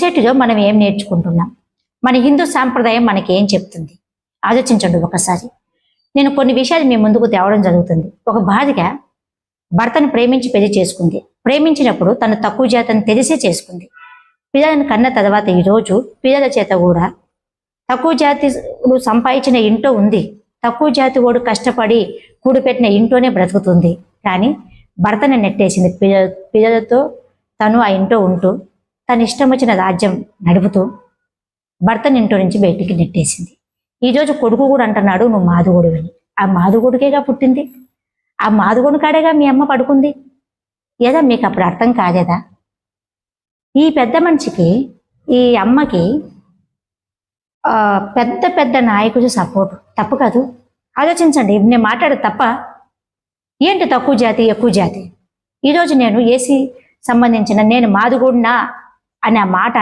సొసైటీలో మనం ఏం నేర్చుకుంటున్నాం, మన హిందూ సాంప్రదాయం మనకి ఏం చెప్తుంది ఆలోచించండి ఒకసారి. నేను కొన్ని విషయాలు మీ ముందుకు తేవడం జరుగుతుంది. ఒక భార్య భర్తను ప్రేమించి పెళ్లి చేసుకుంది. ప్రేమించినప్పుడు తను తక్కువ జాతని తెలిసే చేసుకుంది. పిల్లలను కన్న తర్వాత ఈరోజు పిల్లల చేత కూడా తక్కువ జాతిలు సంపాదించిన ఇంట్లో ఉంది, తక్కువ జాతి వాడు కష్టపడి కూడిపెట్టిన ఇంట్లోనే బ్రతుకుతుంది. కానీ భర్తను నెట్టేసింది. పిల్లలతో తను ఆ ఇంట్లో ఉంటూ తన ఇష్టం వచ్చిన రాజ్యం నడుపుతూ భర్తని ఇంట్లో నుంచి బయటికి నెట్టేసింది. ఈరోజు కొడుకు కూడా అంటున్నాడు నువ్వు మాదుగోడు అని. ఆ మాదుగోడుకేగా పుట్టింది, ఆ మాదుగోడు కాడేగా మీ అమ్మ పడుకుంది. ఏదా మీకు అప్పుడు అర్థం కాలేదా? ఈ పెద్ద మనిషికి, ఈ అమ్మకి పెద్ద పెద్ద నాయకుడు సపోర్టు. తప్పు కాదు, ఆలోచించండి. నేను మాట్లాడేది తప్ప ఏంటి? తక్కువ జాతి ఎక్కువ జాతి. ఈరోజు నేను ఏసీ సంబంధించిన నేను మాదుగోడునా అనే మాట